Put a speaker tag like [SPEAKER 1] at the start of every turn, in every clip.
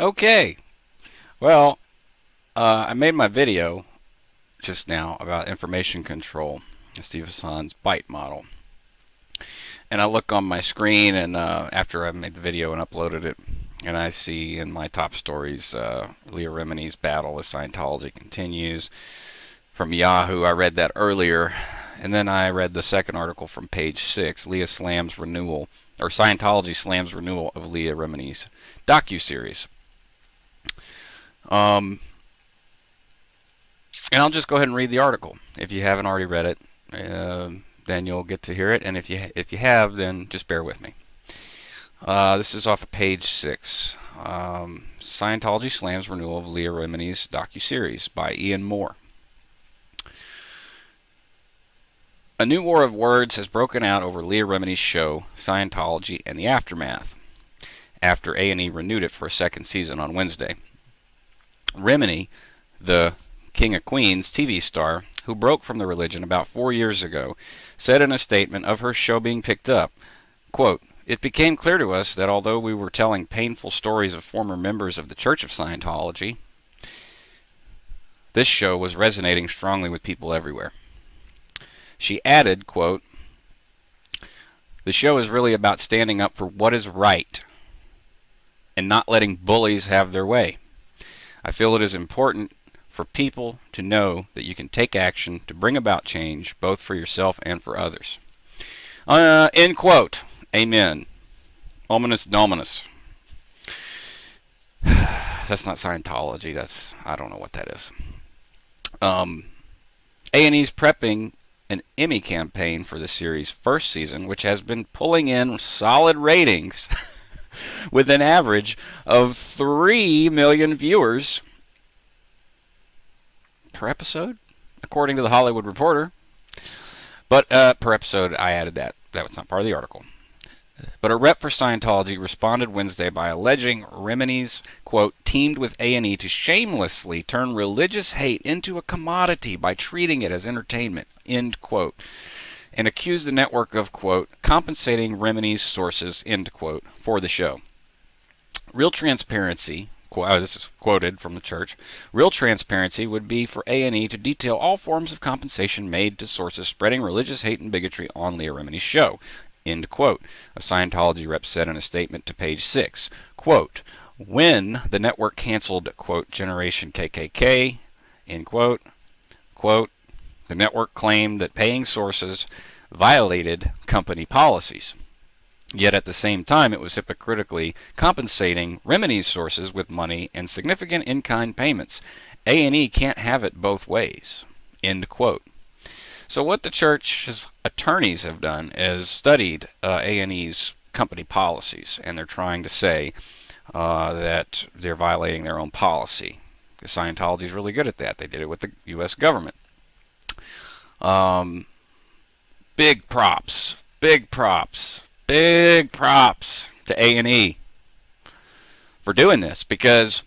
[SPEAKER 1] Okay. Well, I made my video just now about information control, Steve Hassan's BITE model. And I look on my screen, and after I made the video and uploaded it, and I see in my top stories, Leah Remini's battle with Scientology continues. From Yahoo, I read that earlier. And then I read the second article from page 6, Leah slams renewal, or Scientology slams renewal of Leah Remini's docuseries. And I'll just go ahead and read the article. If you haven't already read it, then you'll get to hear it. And if you have, then just bear with me. This is off of page 6. Scientology slams renewal of Leah Remini's docuseries by Ian Moore. A new war of words has broken out over Leah Remini's show, Scientology and the Aftermath, after A&E renewed it for a second season on Wednesday. Remini, the King of Queens TV star, who broke from the religion about 4 years ago, said in a statement of her show being picked up, quote, "It became clear to us that although we were telling painful stories of former members of the Church of Scientology, this show was resonating strongly with people everywhere." She added, quote, "The show is really about standing up for what is right and not letting bullies have their way. I feel it is important for people to know that you can take action to bring about change, both for yourself and for others." End quote. Amen. Ominous dominus. That's not Scientology. I don't know what that is. A&E's prepping an Emmy campaign for the series' first season, which has been pulling in solid ratings with an average of 3 million viewers per episode, according to the Hollywood Reporter. But per episode, I added that. That was not part of the article. But a rep for Scientology responded Wednesday by alleging Remini's, quote, teamed with A&E to shamelessly turn religious hate into a commodity by treating it as entertainment, end quote, and accused the network of, quote, compensating Remini's sources, end quote, for the show. Real transparency, this is quoted from the church, real transparency would be for A&E to detail all forms of compensation made to sources spreading religious hate and bigotry on Leah Remini's show, end quote, a Scientology rep said in a statement to page 6. Quote, when the network canceled, quote, Generation KKK, end quote, quote, the network claimed that paying sources violated company policies. Yet at the same time, it was hypocritically compensating Remini's sources with money and significant in-kind payments. A&E can't have it both ways, end quote. So what the church's attorneys have done is studied A&E's company policies, and they're trying to say that they're violating their own policy. Scientology is really good at that. They did it with the U.S. government. Big props to A&E for doing this, because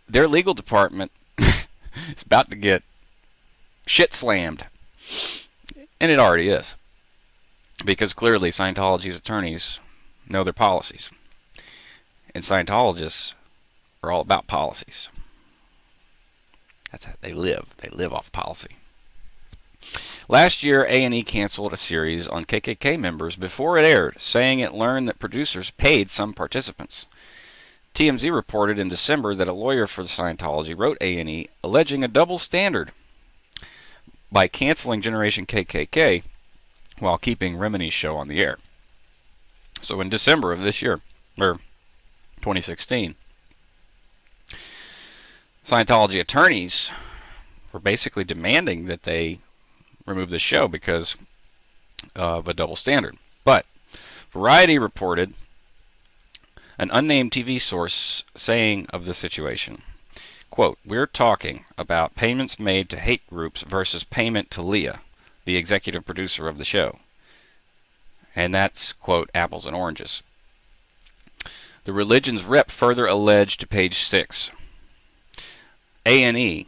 [SPEAKER 1] their legal department is about to get shit slammed. And it already is. Because clearly Scientology's attorneys know their policies. And Scientologists are all about policies. That's how they live. They live off policy. Last year, A&E canceled a series on KKK members before it aired, saying it learned that producers paid some participants. TMZ reported in December that a lawyer for Scientology wrote A&E alleging a double standard by canceling Generation KKK while keeping Remini's show on the air. So in December of this year, or 2016, Scientology attorneys were basically demanding that they remove the show because of a double standard. But Variety reported an unnamed TV source saying of the situation, quote, we're talking about payments made to hate groups versus payment to Leah, the executive producer of the show. And that's, quote, apples and oranges. The religion's rep further alleged to page 6. A&E,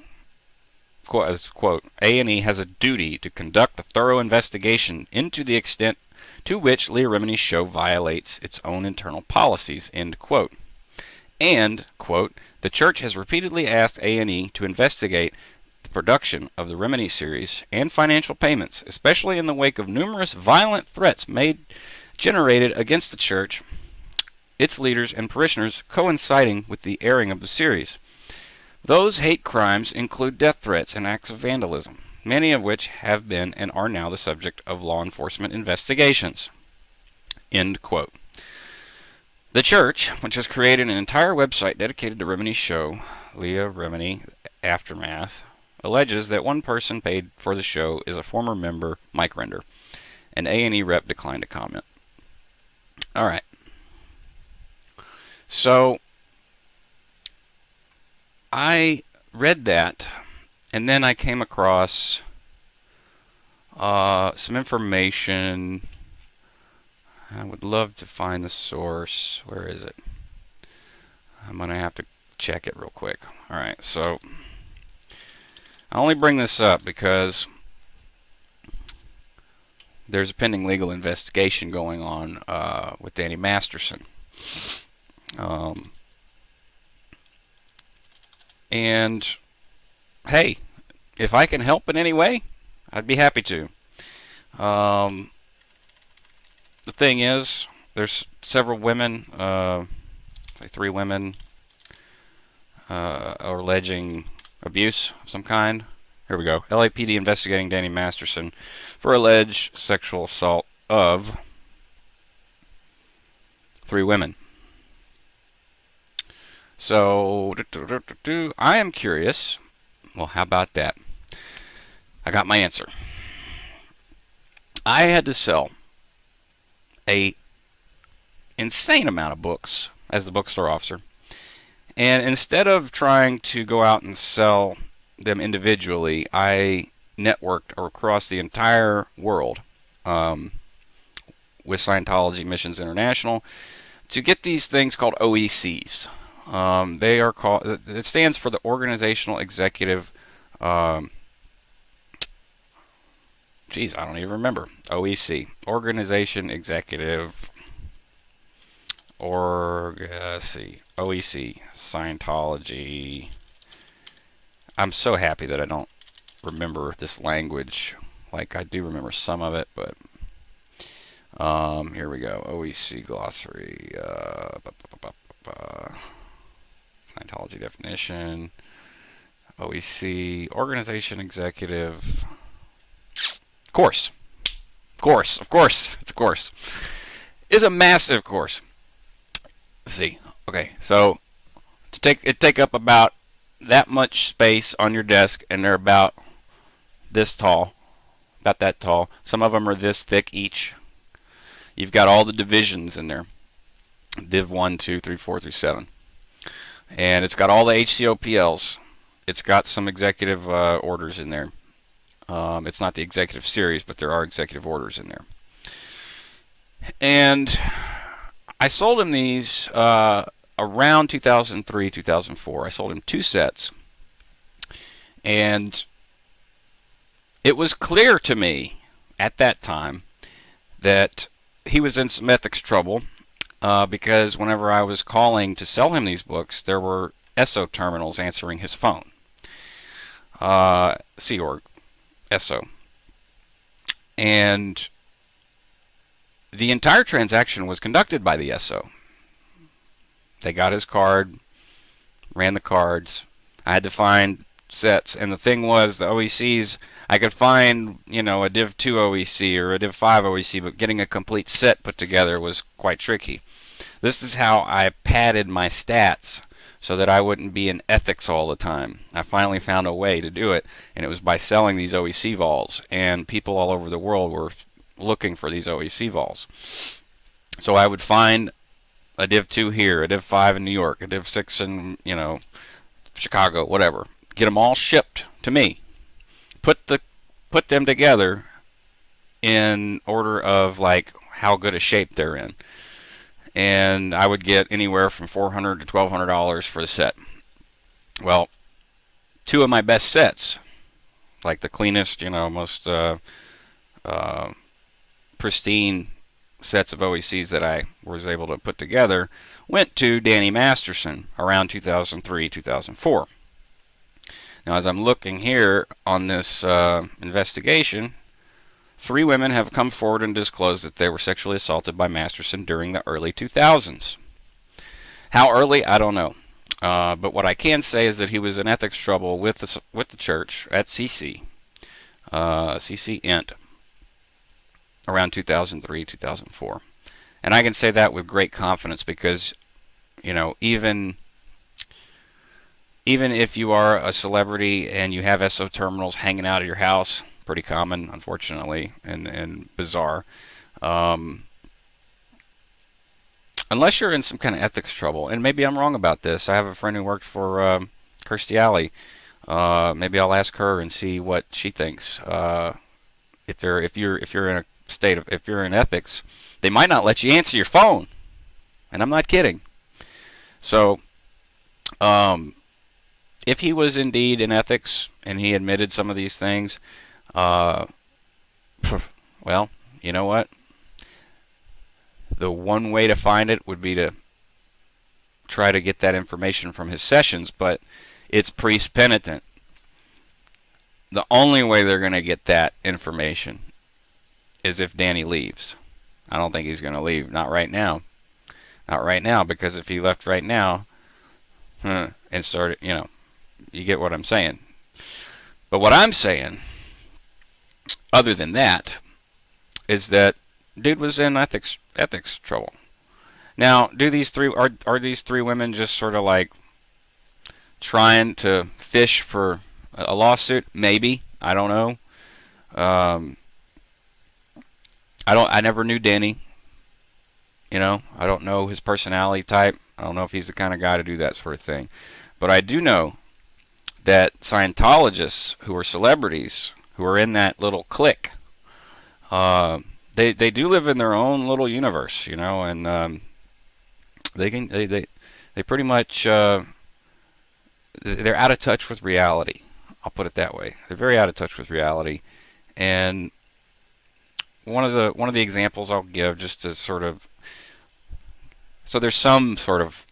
[SPEAKER 1] quote, A&E has a duty to conduct a thorough investigation into the extent to which Leah Remini's show violates its own internal policies, end quote. And, quote, the church has repeatedly asked A&E to investigate the production of the Remini series and financial payments, especially in the wake of numerous violent threats generated against the church, its leaders, and parishioners coinciding with the airing of the series. Those hate crimes include death threats and acts of vandalism, many of which have been and are now the subject of law enforcement investigations. End quote. The church, which has created an entire website dedicated to Rimini's show, Leah Remini Aftermath, alleges that one person paid for the show is a former member, Mike Render. An A&E rep declined to comment. All right. So I read that, and then I came across some information. I would love to find the source. Where is it? I'm going to have to check it real quick. All right, so I only bring this up because there's a pending legal investigation going on with Danny Masterson. And hey, if I can help in any way, I'd be happy to. The thing is, there's several women, like 3 women, are alleging abuse of some kind. Here we go. LAPD investigating Danny Masterson for alleged sexual assault of 3 women. So, I am curious. Well, how about that? I got my answer. I had to sell a insane amount of books as the bookstore officer, and instead of trying to go out and sell them individually, I networked across the entire world with Scientology Missions International to get these things called OECs. They are called. It stands for the Organizational Executive. Geez, I don't even remember. OEC, Organization Executive. OEC, Scientology. I'm so happy that I don't remember this language. Like, I do remember some of it, but here we go. OEC glossary. Scientology definition. OEC, Organization Executive. Course. Of course. It's a course. It's a massive course. Let's see. Okay, so take up about that much space on your desk, and they're about this tall. About that tall. Some of them are this thick each. You've got all the divisions in there. Div 1, 2, 3, 4 through 7. And it's got all the HCOPLs. It's got some executive orders in there. It's not the executive series, but there are executive orders in there. And I sold him these around 2003, 2004. I sold him 2 sets. And it was clear to me at that time that he was in some ethics trouble because whenever I was calling to sell him these books, there were ESO terminals answering his phone. Sea Org. ESO. And the entire transaction was conducted by the ESO. They got his card, ran the cards. I had to find sets, and the thing was, the OECs, I could find, a Div 2 OEC or a Div 5 OEC, but getting a complete set put together was quite tricky. This is how I padded my stats so that I wouldn't be in ethics all the time. I finally found a way to do it, and it was by selling these OEC vols, and people all over the world were looking for these OEC vols. So I would find a Div 2 here, a Div 5 in New York, a Div 6 in, Chicago, whatever. Get them all shipped to me. Put them together in order of like how good a shape they're in. And I would get anywhere from $400 to $1,200 for the set. Well, 2 of my best sets, like the cleanest, most pristine sets of OECs that I was able to put together went to Danny Masterson around 2003, 2004. Now, as I'm looking here on this investigation, 3 women have come forward and disclosed that they were sexually assaulted by Masterson during the early 2000s. How early, I don't know. But what I can say is that he was in ethics trouble with the church at CC Int, around 2003, 2004. And I can say that with great confidence because, even if you are a celebrity and you have SO terminals hanging out at your house, pretty common, unfortunately, and bizarre. Unless you're in some kind of ethics trouble, and maybe I'm wrong about this. I have a friend who worked for Kirstie Alley. Maybe I'll ask her and see what she thinks. If you're in a state of, if you're in ethics, they might not let you answer your phone, and I'm not kidding. So, if he was indeed in ethics and he admitted some of these things, well, you know what? The one way to find it would be to try to get that information from his sessions, but it's priest penitent. The only way they're going to get that information is if Danny leaves. I don't think he's going to leave. Not right now. Not right now, because if he left right now and started, you get what I'm saying. But what I'm saying, other than that, is that dude was in ethics trouble. Now, are these 3 women just sort of like trying to fish for a lawsuit? Maybe. I don't know. I never knew Danny. I don't know his personality type. I don't know if he's the kind of guy to do that sort of thing. But I do know that Scientologists who are celebrities, who are in that little clique, they do live in their own little universe, and they pretty much they're out of touch with reality. I'll put it that way. They're very out of touch with reality, and one of the examples I'll give, just to sort of, so there's some sort of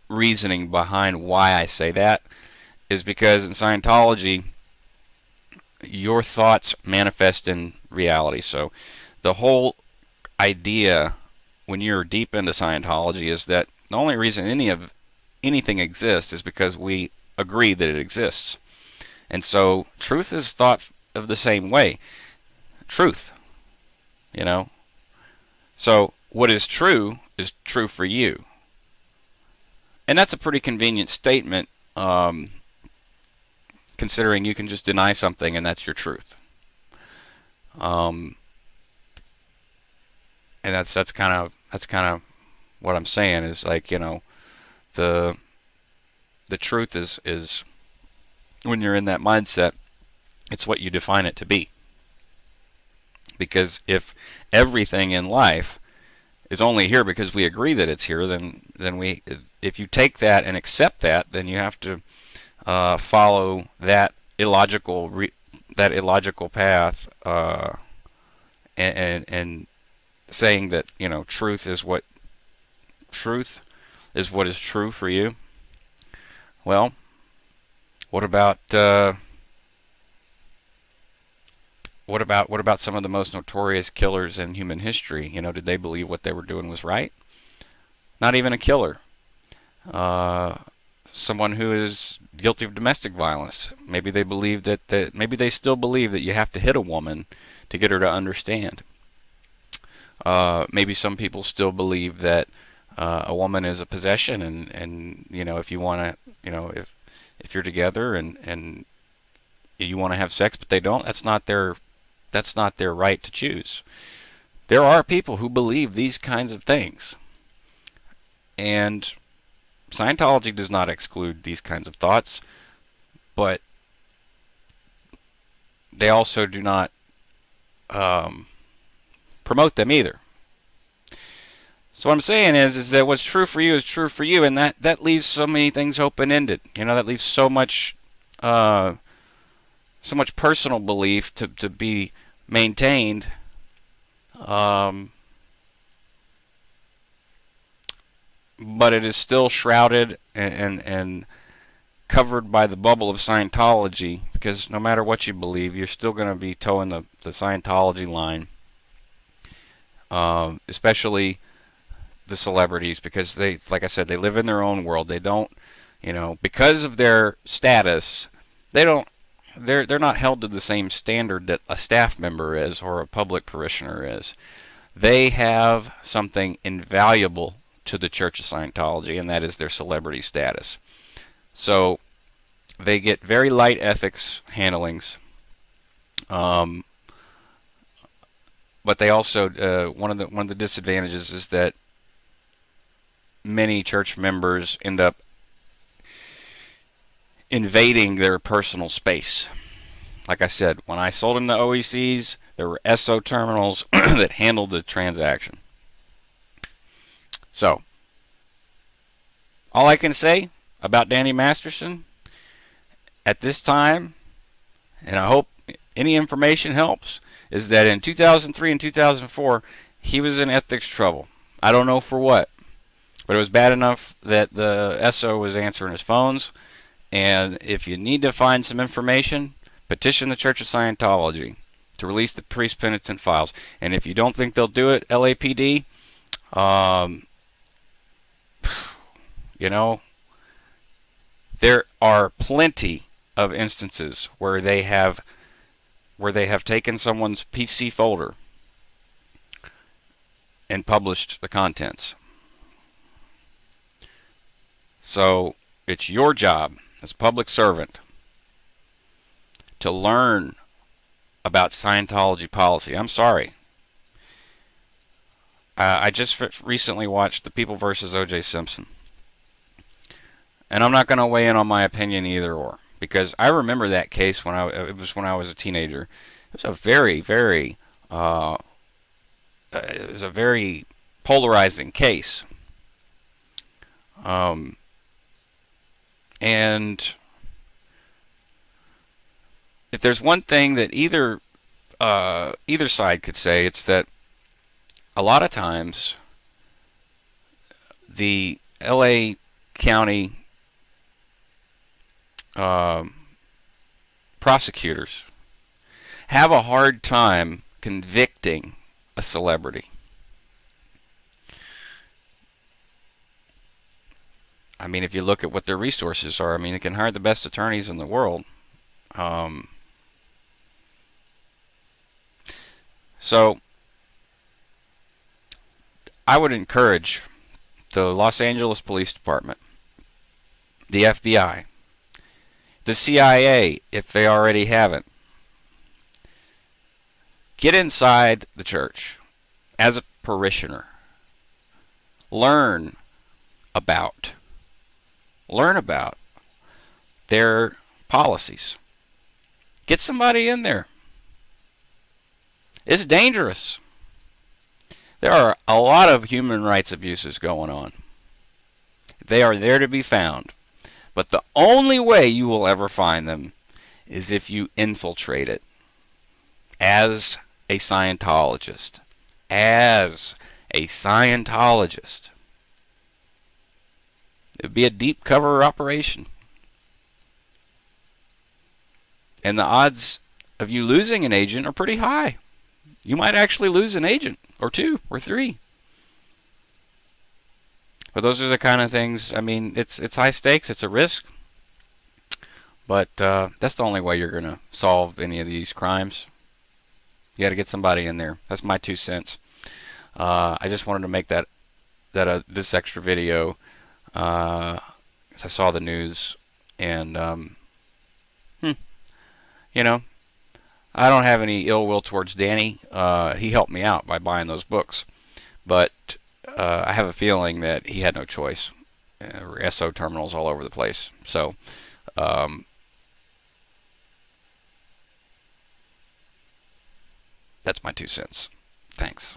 [SPEAKER 1] reasoning behind why I say that, is because in Scientology, your thoughts manifest in reality. So the whole idea when you're deep into Scientology is that the only reason anything exists is because we agree that it exists. And so truth is thought of the same way. Truth. So what is true for you. And that's a pretty convenient statement, considering you can just deny something and that's your truth. And that's kind of what I'm saying, is like, the truth is when you're in that mindset, it's what you define it to be. Because if everything in life is only here because we agree that it's here, then if you take that and accept that, then you have to follow that illogical path, and saying that truth is what is true for you. Well, what about some of the most notorious killers in human history? Did they believe what they were doing was right? Not even a killer. Someone who is guilty of domestic violence. Maybe they believe maybe they still believe that you have to hit a woman to get her to understand. Maybe some people still believe that a woman is a possession, and if you want to, if you're together and you want to have sex, but they don't, that's not their right to choose. There are people who believe these kinds of things, and Scientology does not exclude these kinds of thoughts, but they also do not promote them either. So what I'm saying is that what's true for you is true for you, and that leaves so many things open-ended. That leaves so much personal belief to be maintained. but it is still shrouded and covered by the bubble of Scientology, because no matter what you believe, you're still going to be towing the Scientology line, especially the celebrities, because they, like I said, they live in their own world. They don't, because of their status, they're not held to the same standard that a staff member is or a public parishioner is. They have something invaluable to the Church of Scientology, and that is their celebrity status. So they get very light ethics handlings, but they also one of the disadvantages is that many church members end up invading their personal space. Like I said, when I sold them the OECs, there were SO terminals that handled the transaction. So, all I can say about Danny Masterson at this time, and I hope any information helps, is that in 2003 and 2004, he was in ethics trouble. I don't know for what, but it was bad enough that the SO was answering his phones. And if you need to find some information, petition the Church of Scientology to release the priest penitent files. And if you don't think they'll do it, LAPD, there are plenty of instances where they have taken someone's PC folder and published the contents. So it's your job as a public servant to learn about Scientology policy. I'm sorry. I just recently watched The People versus O.J. Simpson. And I'm not going to weigh in on my opinion either or, because I remember that case when I was a teenager. It was a very, very polarizing case. And if there's one thing that either side could say, it's that a lot of times the LA County prosecutors have a hard time convicting a celebrity. I mean, if you look at what their resources are, I mean, they can hire the best attorneys in the world. So I would encourage the Los Angeles Police Department, the FBI, the CIA, if they already haven't, get inside the church as a parishioner. Learn about their policies. Get somebody in there. It's dangerous. There are a lot of human rights abuses going on. They are there to be found. But the only way you will ever find them is if you infiltrate it as a Scientologist. As a Scientologist. It would be a deep cover operation. And the odds of you losing an agent are pretty high. You might actually lose an agent, or two, or three. But those are the kind of things, I mean, it's high stakes, it's a risk. But that's the only way you're going to solve any of these crimes. You got to get somebody in there. That's my 2 cents. I just wanted to make this extra video. I saw the news, and I don't have any ill will towards Danny. He helped me out by buying those books, but I have a feeling that he had no choice. There were SO terminals all over the place. So that's my 2 cents. Thanks.